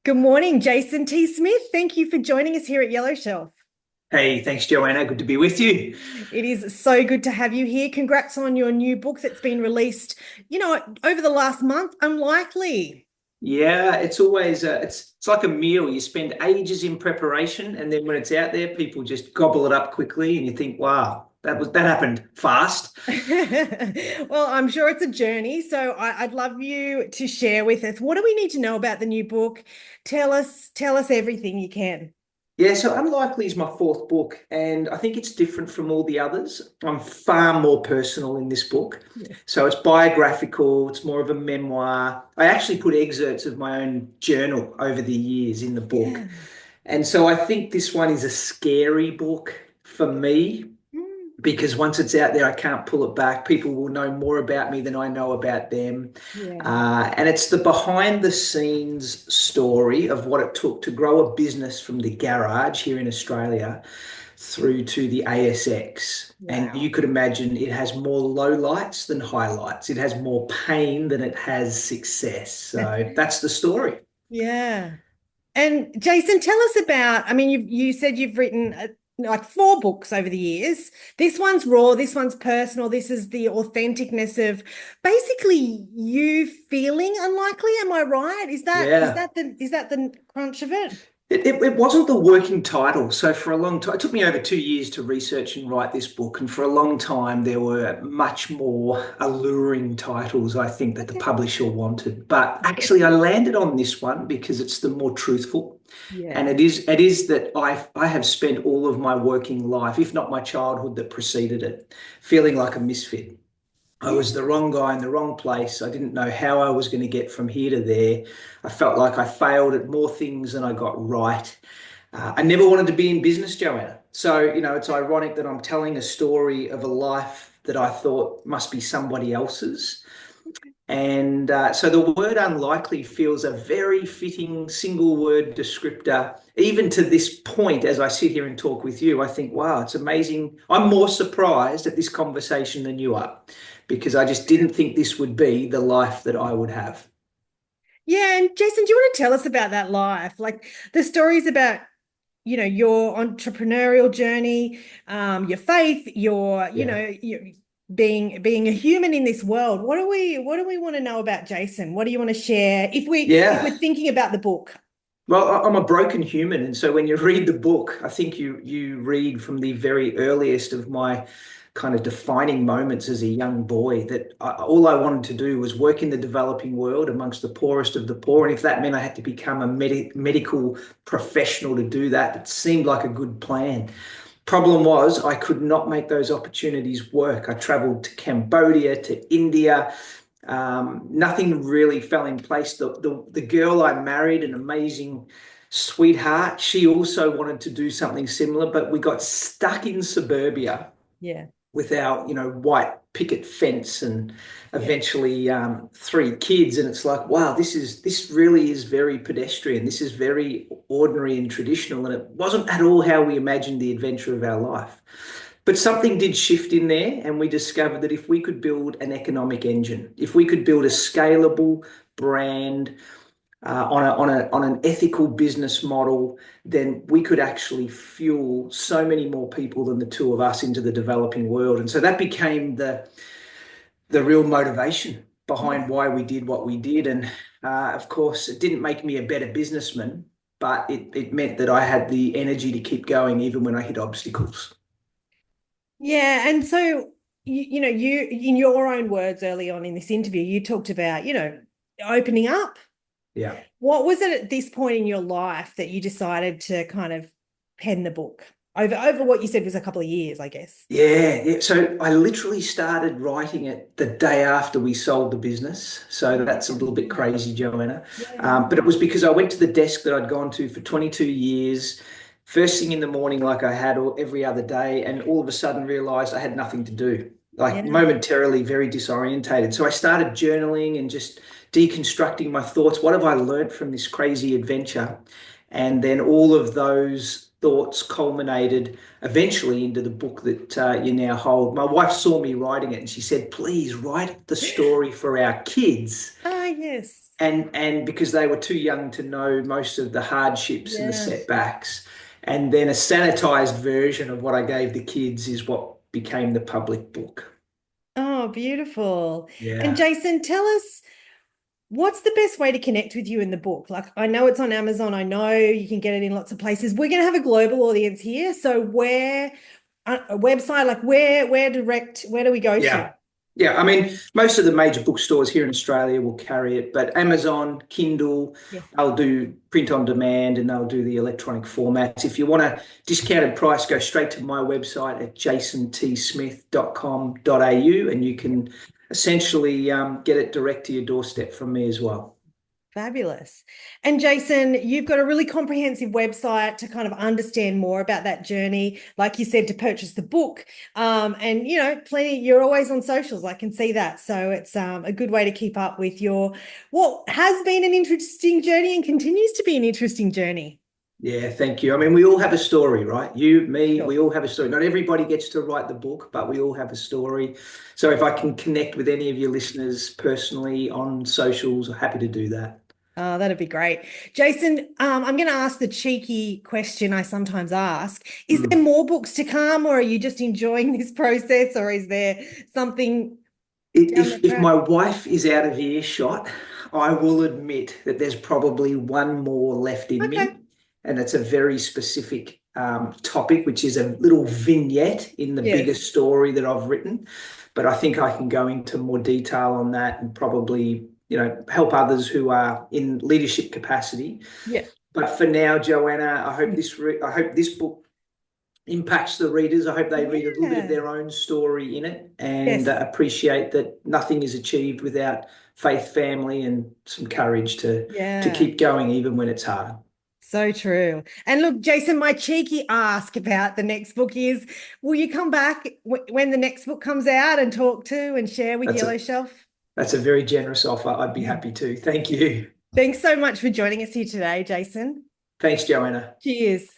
Good morning, Jason T. Smith. Thank you for joining us here at Yellow Shelf. Hey, thanks, Joanna. Good to be with you. It is so good to have you here. Congrats on your new book that's been released, over the last month. Unlikely. Yeah, it's always it's like a meal. You spend ages in preparation, and then when it's out there, people just gobble it up quickly, and you think, "Wow, that happened fast." Well, I'm sure it's a journey. So I'd love you to share with us. What do we need to know about the new book? Tell us everything you can. Yeah, so Unlikely is my fourth book, and I think it's different from all the others. I'm far more personal in this book. Yes. So it's biographical, it's more of a memoir. I actually put excerpts of my own journal over the years in the book. Yeah. And so I think this one is a scary book for me Mm. because once it's out there, I can't pull it back. People will know more about me than I know about them. Yeah. And it's the behind the scenes story of what it took to grow a business from the garage here in Australia through to the ASX. And you Wow. could imagine it has more lowlights than highlights. It has more pain than it has success. So that's the story. Yeah. And Jason, tell us about, I mean, you said you've written like four books over the years. This one's raw, this one's personal, this is the authenticness of basically you feeling unlikely. Am I right? Is that is Yeah. that the is that the crunch of it? It wasn't the working title. So for a long time, it took me over 2 years to research and write this book. And for a long time, there were much more alluring titles, I think, that the Okay. publisher wanted. But actually, I landed on this one because it's the more truthful. And Yeah. it is that I have spent all of my working life, if not my childhood that preceded it, feeling like a misfit. I Yeah. was the wrong guy in the wrong place. I didn't know how I was going to get from here to there. I felt like I failed at more things than I got right. I never wanted to be in business, Joanna. So, it's ironic that I'm telling a story of a life that I thought must be somebody else's. And so the word unlikely feels a very fitting single word descriptor. Even to this point, as I sit here and talk with you, I think, wow, it's amazing. I'm more surprised at this conversation than you are because I just didn't think this would be the life that I would have. Yeah. And Jason, do you want to tell us about that life? Like the stories about your entrepreneurial journey, your faith, Yeah. your being a human in this world. What do we want to know about Jason? What do you want to share if Yeah. we're thinking about the book? Well, I'm a broken human, and so when you read the book, I think you read from the very earliest of my kind of defining moments as a young boy that all I wanted to do was work in the developing world amongst the poorest of the poor, and if that meant I had to become a medical professional to do that, it seemed like a good plan. Problem was, I could not make those opportunities work. I traveled to Cambodia, to India. Nothing really fell in place. The girl I married, an amazing sweetheart, she also wanted to do something similar, but we got stuck in suburbia Yeah, with our, white picket fence and yeah. eventually three kids. And it's like, wow, this really is very pedestrian. This is very ordinary and traditional. And it wasn't at all how we imagined the adventure of our life. But something did shift in there, and we discovered that if we could build an economic engine, if we could build a scalable brand on an ethical business model, then we could actually fuel so many more people than the two of us into the developing world. And so that became the real motivation Yes. behind why we did what we did. And of course, it didn't make me a better businessman, but it meant that I had the energy to keep going even when I hit obstacles. Yeah, and so you in your own words early on in this interview, you talked about, opening up. Yeah. What was it at this point in your life that you decided to kind of pen the book over what you said was a couple of years, I guess? Yeah. So I literally started writing it the day after we sold the business. So Yeah, that's a little bit crazy, Joanna. yeah, But it was because I went to the desk that I'd gone to for 22 years, first thing in the morning, like I had every other day, and all of a sudden realized I had nothing to do, like yeah. momentarily very disorientated. So I started journaling and just deconstructing my thoughts. What have I learned from this crazy adventure? And then all of those thoughts culminated eventually into the book that you now hold. My wife saw me writing it and she said, please write the story for our kids. yes. and because they were too young to know most of the hardships and the Yeah. setbacks. And then a sanitized version of what I gave the kids is what became the public book. Oh, beautiful. And Yeah. Jason, tell us what's the best way to connect with you in the book? Like, I know it's on Amazon. I know you can get it in lots of places. We're going to have a global audience here. So where, a website, like where do we go to? Yeah. Yeah. I mean, most of the major bookstores here in Australia will carry it, but Amazon, Kindle, Yes. they'll do print on demand and they'll do the electronic formats. If you want a discounted price, go straight to my website at jasontsmith.com.au and you can essentially get it direct to your doorstep from me as well. Fabulous. And Jason, you've got a really comprehensive website to kind of understand more about that journey. Like you said, to purchase the book. And plenty, you're always on socials. I can see that. So it's a good way to keep up with your what has been an interesting journey and continues to be an interesting journey. Yeah, thank you. I mean, we all have a story, right? You, me, Sure. we all have a story. Not everybody gets to write the book, but we all have a story. So if I can connect with any of your listeners personally on socials, I'm happy to do that. Oh, that'd be great. Jason, I'm going to ask the cheeky question I sometimes ask. Is there Mm. more books to come, or are you just enjoying this process, or is there something down the If track? my wife is out of earshot, I will admit that there's probably one more left in Okay. me, and it's a very specific topic, which is a little vignette in the bigger Yes. story that I've written. But I think I can go into more detail on that and probably, help others who are in leadership capacity. Yeah. But for now, Joanna, Mm. I hope this book impacts the readers. I hope they read a little bit of Yeah. their own story in it and Yes. appreciate that nothing is achieved without faith, family, and some courage to Yeah. keep going even when it's hard. So true. And look, Jason, my cheeky ask about the next book is, will you come back when the next book comes out and talk to and share with That's Yellow a Shelf? that's a very generous offer. I'd be happy to. Thank you. Thanks so much for joining us here today, Jason. Thanks, Joanna. Cheers.